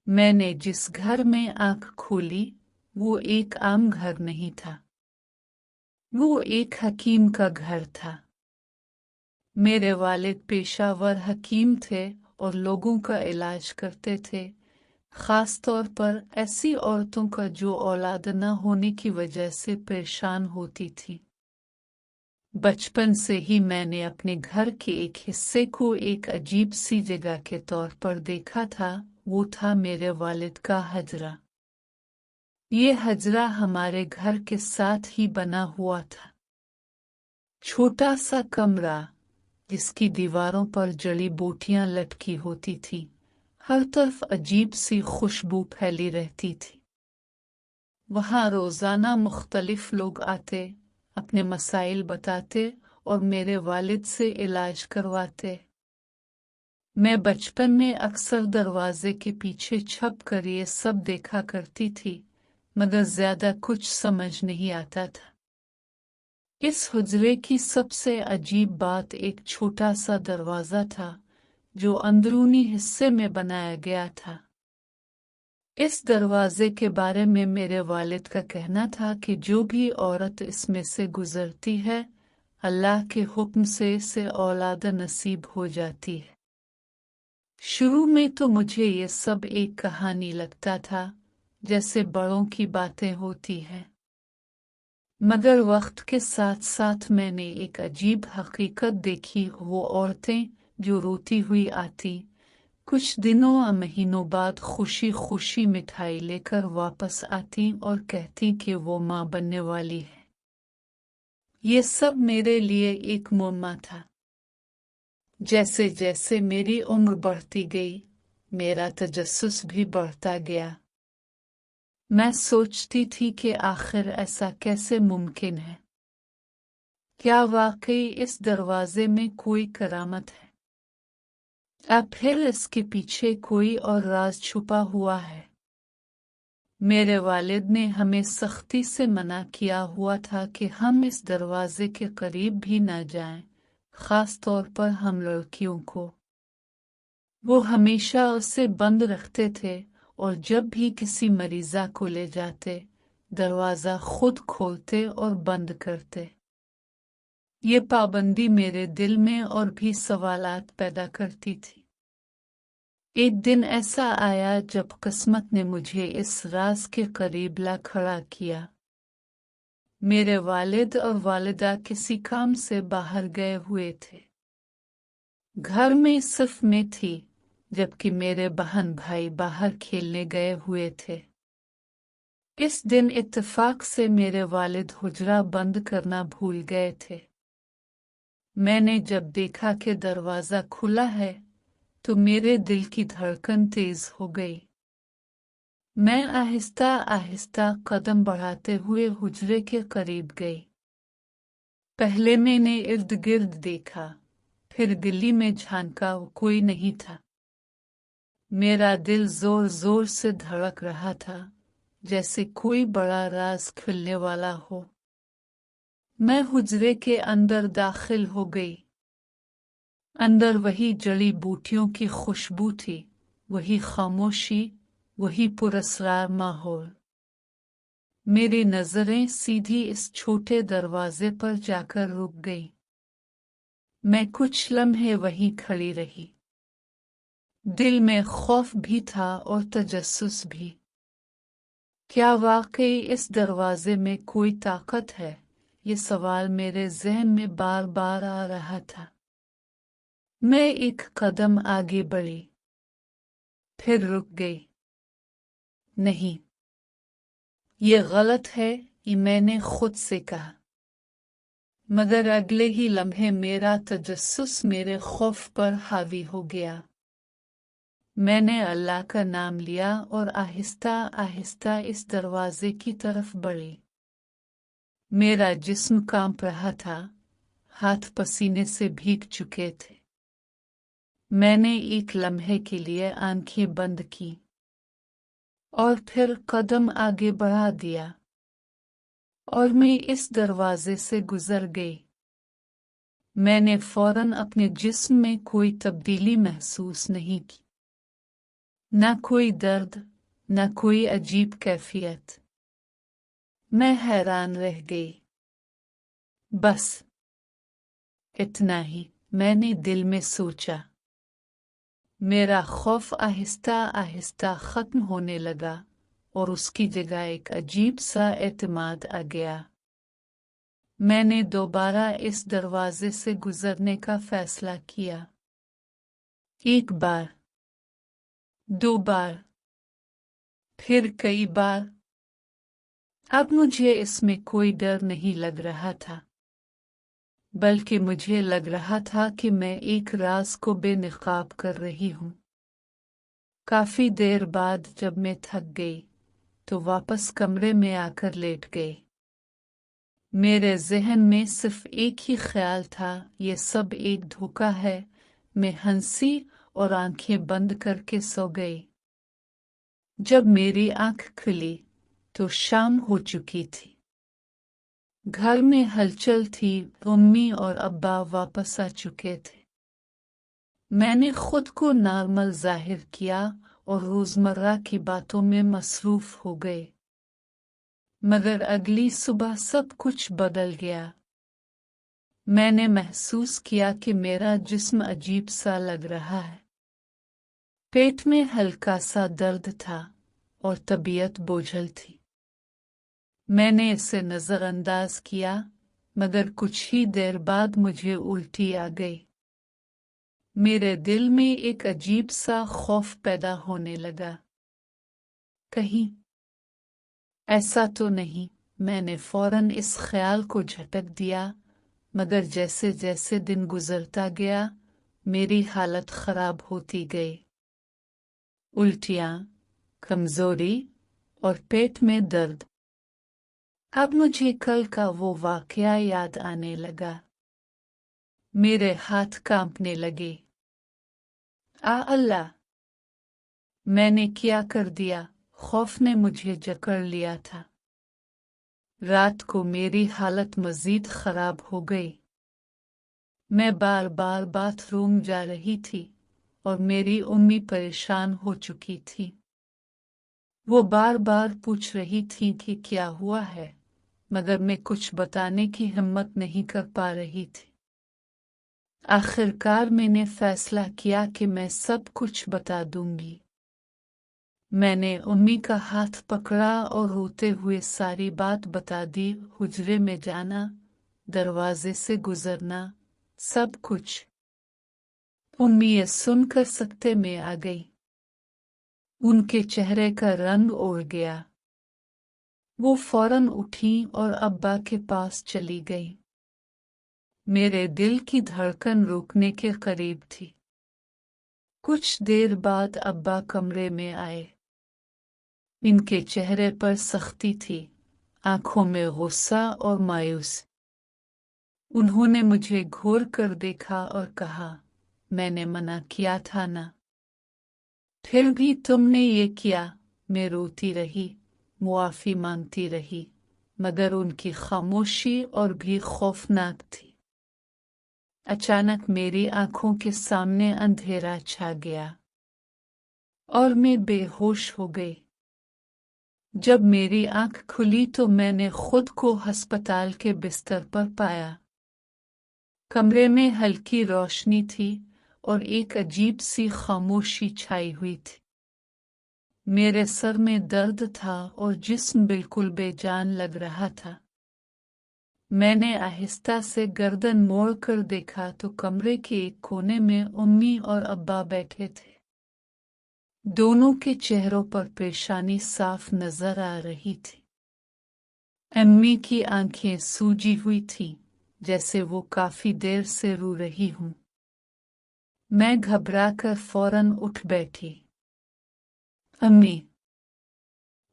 मैंने जिस घर में आंख खोली वो एक आम घर नहीं था, वो एक हकीम का घर था। मेरे वालिद पेशावर हकीम थे और लोगों का इलाज करते थे, खास तौर पर ऐसी औरतों का जो औलाद न होने की वजह से परेशान होती थीं। बचपन से ही मैंने अपने घर के एक हिस्से को एक अजीब सी जगह के तौर पर देखा था। वो था मेरे वालिद का हजरा। ये हजरा हमारे घर के साथ ही बना हुआ था। छोटा सा कमरा जिसकी दीवारों पर जड़ी बूटियां लटकी होती थी, हर तरफ अजीब सी खुशबू फैली रहती थी। वहाँ रोजाना मुख्तलिफ लोग आते, अपने मसाइल बताते और मेरे वालिद से इलाज करवाते। मैं बचपन में अक्सर दरवाजे के पीछे छप कर ये सब देखा करती थी, मगर ज्यादा कुछ समझ नहीं आता था। इस हुजरे की सबसे अजीब बात एक छोटा सा दरवाजा था जो अंदरूनी हिस्से में बनाया गया था। इस दरवाजे के बारे में मेरे वालिद का कहना था कि जो भी औरत इसमें से गुजरती है, अल्लाह के हुक्म से इसे औलाद नसीब हो जाती है। शुरू में तो मुझे ये सब एक कहानी लगता था, जैसे बड़ों की बातें होती हैं। मगर वक्त के साथ साथ मैंने एक अजीब हकीकत देखी। वो औरतें जो रोती हुई आती, कुछ दिनों और महीनों बाद खुशी खुशी मिठाई लेकर वापस आती और कहती कि वो माँ बनने वाली है। ये सब मेरे लिए एक मुअम्मा था। जैसे जैसे मेरी उम्र बढ़ती गई, मेरा तजस्सुस भी बढ़ता गया। मैं सोचती थी कि आखिर ऐसा कैसे मुमकिन है? क्या वाकई इस दरवाजे में कोई करामत है? अब फिर इसके पीछे कोई और राज छुपा हुआ है? मेरे वालिद ने हमें सख्ती से मना किया हुआ था कि हम इस दरवाजे के करीब भी न जाएं, खास तौर पर हम लड़कियों को। वो हमेशा उसे बंद रखते थे और जब भी किसी मरीजा को ले जाते, दरवाजा खुद खोलते और बंद करते। ये पाबंदी मेरे दिल में और भी सवालात पैदा करती थी। एक दिन ऐसा आया जब किस्मत ने मुझे इस राज के करीब ला खड़ा किया। मेरे वालिद और वालिदा किसी काम से बाहर गए हुए थे। घर में सिर्फ मैं थी, जबकि मेरे बहन भाई बाहर खेलने गए हुए थे। इस दिन इत्तेफाक से मेरे वालिद हुजरा बंद करना भूल गए थे। मैंने जब देखा कि दरवाजा खुला है तो मेरे दिल की धड़कन तेज हो गई। मैं आहिस्ता आहिस्ता कदम बढ़ाते हुए हुजरे के करीब गई। पहले मैंने इर्द गिर्द देखा, फिर गली में झांका, कोई नहीं था। मेरा दिल जोर जोर से धड़क रहा था, जैसे कोई बड़ा राज खुलने वाला हो। मैं हुजरे के अंदर दाखिल हो गई। अंदर वही जड़ी बूटियों की खुशबू थी, वही खामोशी, वही पुरस्कार माहौल। मेरी नजरें सीधी इस छोटे दरवाजे पर जाकर रुक गई। मैं कुछ लम्हे वहीं खड़ी रही। दिल में खौफ भी था और तजस्सुस भी। क्या वाकई इस दरवाजे में कोई ताकत है? ये सवाल मेरे ज़हन में बार बार आ रहा था। मैं एक कदम आगे बढ़ी, फिर रुक गई। नहीं, ये गलत है, ये मैंने खुद से कहा। मगर अगले ही लम्हे मेरा तजस्सुस मेरे खौफ पर हावी हो गया। मैंने अल्लाह का नाम लिया और आहिस्ता आहिस्ता इस दरवाजे की तरफ बढ़ी। मेरा जिस्म कांप रहा था, हाथ पसीने से भीग चुके थे। मैंने एक लम्हे के लिए आंखें बंद की और फिर कदम आगे बढ़ा दिया और मैं इस दरवाजे से गुजर गई। मैंने फौरन अपने जिस्म में कोई तब्दीली महसूस नहीं की। न कोई दर्द, न कोई अजीब कैफियत। मैं हैरान रह गई। बस इतना ही, मैंने दिल में सोचा। मेरा खौफ आहिस्ता आहिस्ता खत्म होने लगा और उसकी जगह एक अजीब सा एतमाद आ गया। मैंने दोबारा इस दरवाजे से गुजरने का फैसला किया। एक बार, दो बार, फिर कई बार। अब मुझे इसमें कोई डर नहीं लग रहा था, बल्कि मुझे लग रहा था कि मैं एक राज को बेनकाब कर रही हूँ। काफी देर बाद जब मैं थक गई तो वापस कमरे में आकर लेट गई। मेरे जहन में सिर्फ एक ही ख्याल था, ये सब एक धोखा है। मैं हंसी और आंखें बंद करके सो गई। जब मेरी आंख खुली तो शाम हो चुकी थी। घर में हलचल थी, अम्मी और अब्बा वापस आ चुके थे। मैंने खुद को नॉर्मल जाहिर किया और रोजमर्रा की बातों में मसरूफ हो गए। मगर अगली सुबह सब कुछ बदल गया। मैंने महसूस किया कि मेरा जिस्म अजीब सा लग रहा है। पेट में हल्का सा दर्द था और तबीयत बोझल थी। मैंने इसे नजरअंदाज किया, मगर कुछ ही देर बाद मुझे उल्टी आ गई। मेरे दिल में एक अजीब सा खौफ पैदा होने लगा। कहीं ऐसा तो नहीं, मैंने फौरन इस ख्याल को झटक दिया। मगर जैसे जैसे दिन गुजरता गया मेरी हालत खराब होती गई। उल्टियाँ, कमजोरी और पेट में दर्द। अब मुझे कल का वो वाकया याद आने लगा। मेरे हाथ कांपने लगे। अल्लाह, मैंने क्या कर दिया? खौफ ने मुझे जकड़ लिया था। रात को मेरी हालत मजीद खराब हो गई। मैं बार बार बाथरूम जा रही थी और मेरी उम्मी परेशान हो चुकी थी। वो बार बार पूछ रही थी कि क्या हुआ है, मगर मैं कुछ बताने की हिम्मत नहीं कर पा रही थी। आखिरकार मैंने फैसला किया कि मैं सब कुछ बता दूंगी। मैंने उम्मी का हाथ पकड़ा और रोते हुए सारी बात बता दी। हुजरे में जाना, दरवाजे से गुजरना, सब कुछ। उम्मी ये सुनकर सकते में आ गई। उनके चेहरे का रंग उड़ गया। वो फौरन उठी और अब्बा के पास चली गई। मेरे दिल की धड़कन रुकने के करीब थी। कुछ देर बाद अब्बा कमरे में आए। इनके चेहरे पर सख्ती थी, आंखों में गुस्सा और मायूस। उन्होंने मुझे घूर कर देखा और कहा, मैंने मना किया था ना, फिर भी तुमने ये किया। मैं रोती रही, मुआफी मांगती रही, मगर उनकी खामोशी और भी खौफनाक थी। अचानक मेरी आंखों के सामने अंधेरा छा गया और मैं बेहोश हो गई। जब मेरी आंख खुली तो मैंने खुद को अस्पताल के बिस्तर पर पाया। कमरे में हल्की रोशनी थी और एक अजीब सी खामोशी छाई हुई थी। मेरे सर में दर्द था और जिस्म बिल्कुल बेजान लग रहा था। मैंने आहिस्ता से गर्दन मोड़ कर देखा तो कमरे के एक कोने में उम्मी और अब्बा बैठे थे। दोनों के चेहरों पर परेशानी साफ नजर आ रही थी। अम्मी की आंखें सूजी हुई थीं, जैसे वो काफी देर से रो रही हूं। मैं घबराकर फौरन उठ बैठी। अम्मी,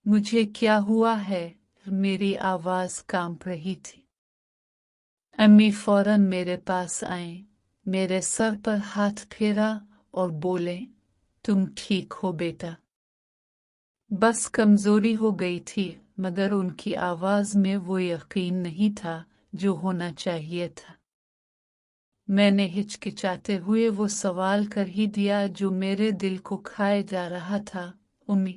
मुझे क्या हुआ है? मेरी आवाज कांप रही थी। अम्मी फौरन मेरे पास आए, मेरे सर पर हाथ फेरा और बोले, तुम ठीक हो बेटा? बस कमजोरी हो गई थी, मगर उनकी आवाज में वो यकीन नहीं था जो होना चाहिए था। میں نے ہچکچاتے ہوئے وہ سوال کر ہی دیا جو میرے دل کو کھائے جا رہا تھا، امی